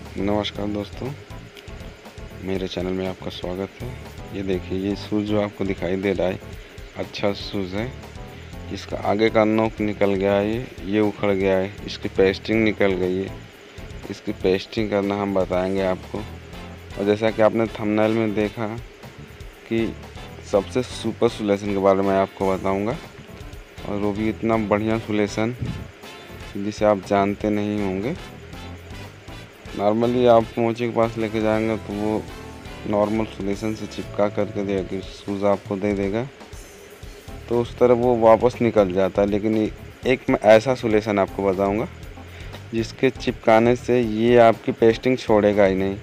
नमस्कार दोस्तों, मेरे चैनल में आपका स्वागत है। ये देखिए, ये शूज़ जो आपको दिखाई दे रहा है अच्छा शूज़ है। इसका आगे का नोक निकल गया है, ये उखड़ गया है, इसकी पेस्टिंग निकल गई है। इसकी पेस्टिंग करना हम बताएंगे आपको। और जैसा कि आपने थंबनेल में देखा कि सबसे सुपर सोल्यूशन के बारे में आपको बताऊँगा, और वो भी इतना बढ़िया सोल्यूशन जिसे आप जानते नहीं होंगे। नॉर्मली आप मोची के पास लेके जाएंगे तो वो नॉर्मल सोल्यूशन से चिपका करके देगा, शूज़ आपको दे देगा, तो उस तरह वो वापस निकल जाता है। लेकिन एक मैं ऐसा सोल्यूशन आपको बताऊंगा जिसके चिपकाने से ये आपकी पेस्टिंग छोड़ेगा ही नहीं।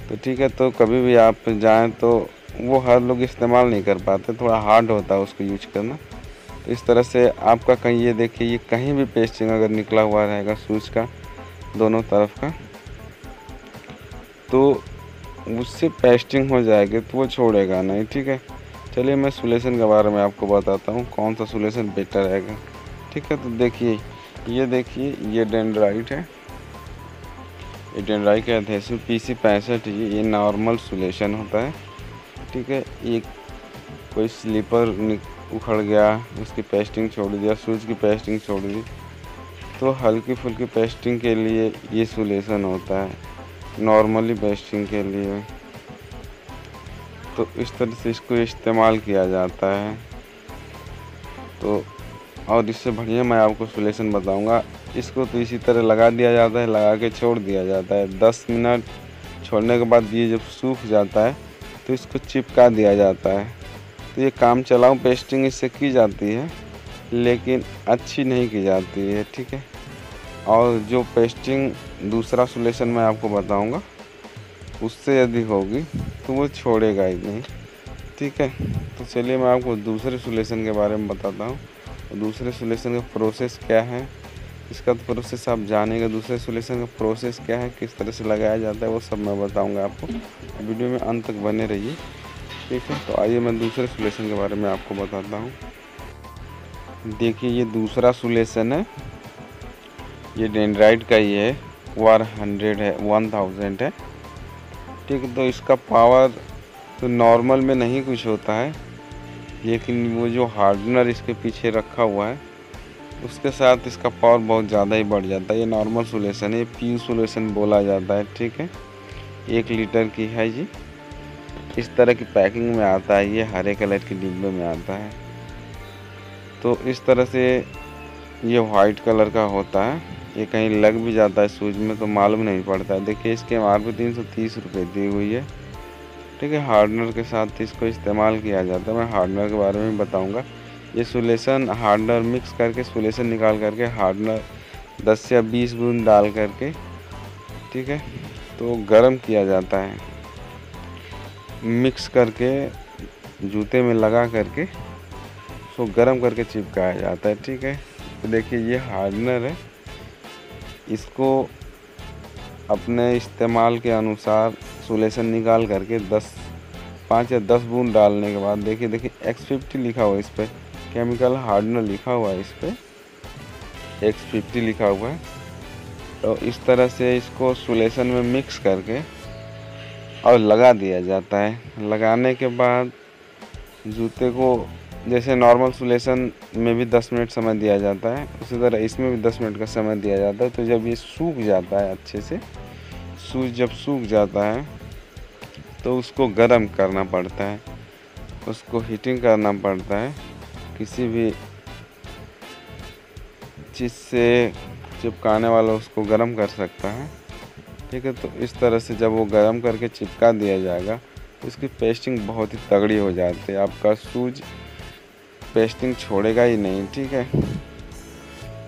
तो ठीक है, तो कभी भी आप जाएं तो वो हर लोग इस्तेमाल नहीं कर पाते, थोड़ा हार्ड होता है उसको यूज करना। तो इस तरह से आपका कहीं, ये देखिए, ये कहीं भी पेस्टिंग अगर निकला हुआ रहेगा शूज़ का दोनों तरफ का, तो उससे पेस्टिंग हो जाएगी, तो वो छोड़ेगा नहीं। ठीक है, चलिए मैं सोल्यूशन के बारे में आपको बताता हूँ कौन सा सोल्यूशन बेटर रहेगा। ठीक है, तो देखिए, ये डेंड्राइट है, ये डेंड्राइट का एडहेसिव PC65। ये नॉर्मल सोल्यूशन होता है। ठीक है, ये कोई स्लीपर उखड़ गया, उसकी पेस्टिंग छोड़ दिया, शूज़ की पेस्टिंग छोड़ दी, तो हल्की फुल्की पेस्टिंग के लिए ये सोल्यूशन होता है, नॉर्मली पेस्टिंग के लिए। तो इस तरह से इसको इस्तेमाल किया जाता है। तो और इससे बढ़िया मैं आपको सोल्यूशन बताऊंगा। इसको तो इसी तरह लगा दिया जाता है, लगा के छोड़ दिया जाता है। 10 मिनट छोड़ने के बाद ये जब सूख जाता है तो इसको चिपका दिया जाता है। तो ये काम चलाऊ पेस्टिंग इससे की जाती है, लेकिन अच्छी नहीं की जाती है। ठीक है, और जो पेस्टिंग दूसरा सोल्यूशन मैं आपको बताऊंगा उससे यदि होगी तो वो छोड़ेगा ही नहीं। ठीक है, तो चलिए मैं आपको दूसरे सोल्यूशन के बारे में बताता हूँ। दूसरे सोल्यूशन का प्रोसेस क्या है, इसका तो प्रोसेस आप जानेंगे। दूसरे सोल्यूशन का प्रोसेस क्या है, किस तरह से लगाया जाता है, वो सब मैं बताऊँगा आपको। वीडियो में अंत तक बने रहिए। ठीक है, तो आइए मैं दूसरे सोल्यूशन के बारे में आपको बताता हूँ। देखिए, ये दूसरा सोल्यूशन है, ये डेंड्राइट का ही है, 1000 है। ठीक है, तो इसका पावर तो नॉर्मल में नहीं कुछ होता है, लेकिन वो जो हार्डनर इसके पीछे रखा हुआ है उसके साथ इसका पावर बहुत ज़्यादा ही बढ़ जाता है। ये नॉर्मल सोल्यूशन है, PU सोल्यूशन बोला जाता है। ठीक है, 1 लीटर की है जी। इस तरह की पैकिंग में आता है, ये हरे कलर के डिब्बे में आता है। तो इस तरह से ये वाइट कलर का होता है। ये कहीं लग भी जाता है शूज़ में तो मालूम नहीं पड़ता है। देखिए, इसके MRP 330 रुपये दी हुई है। ठीक है, हार्डनर के साथ इसको इस्तेमाल किया जाता है। मैं हार्डनर के बारे में बताऊंगा। ये सोल्यूशन हार्डनर मिक्स करके, सोल्यूशन निकाल करके हार्डनर 10 या 20 बूंद डाल करके, ठीक है, तो गर्म किया जाता है। मिक्स करके जूते में लगा करके उसको गर्म करके चिपकाया जाता है। ठीक है, तो देखिए, ये हार्डनर है, इसको अपने इस्तेमाल के अनुसार सोल्यूशन निकाल करके 5 या 10 बूंद डालने के बाद, देखिए X50 लिखा हुआ है इस पर, केमिकल हार्डनर लिखा हुआ है इस पर, X50 लिखा हुआ है। तो इस तरह से इसको सोल्यूशन में मिक्स करके और लगा दिया जाता है। लगाने के बाद जूते को, जैसे नॉर्मल सोल्यूशन में भी 10 मिनट समय दिया जाता है, उसी तरह इसमें भी 10 मिनट का समय दिया जाता है। तो जब ये सूख जाता है अच्छे से, शूज़ जब सूख जाता है तो उसको गर्म करना पड़ता है, उसको हीटिंग करना पड़ता है। किसी भी चीज़ से चिपकाने वाला उसको गर्म कर सकता है। ठीक है, तो इस तरह से जब वो गर्म करके चिपका दिया जाएगा तो इसकी पेस्टिंग बहुत ही तगड़ी हो जाती है। आपका शूज़ पेस्टिंग छोड़ेगा ही नहीं। ठीक है,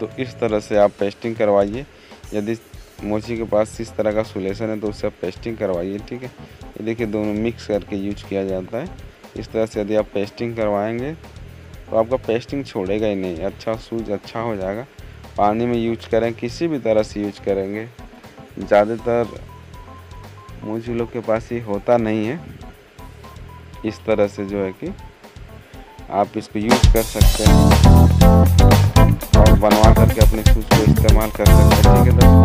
तो इस तरह से आप पेस्टिंग करवाइए। यदि मोची के पास इस तरह का सोल्यूशन है तो उससे आप पेस्टिंग करवाइए। ठीक है, ये देखिए, दोनों मिक्स करके यूज किया जाता है। इस तरह से यदि आप पेस्टिंग करवाएंगे तो आपका पेस्टिंग छोड़ेगा ही नहीं, अच्छा शूज़ अच्छा हो जाएगा। पानी में यूज करें, किसी भी तरह से यूज करेंगे, ज़्यादातर मोची लोग के पास ये होता नहीं है। इस तरह से जो है कि आप इसको यूज कर सकते हैं और बनवा करके अपने शूज़ को इस्तेमाल कर सकते हैं। ठीक है दोस्तों।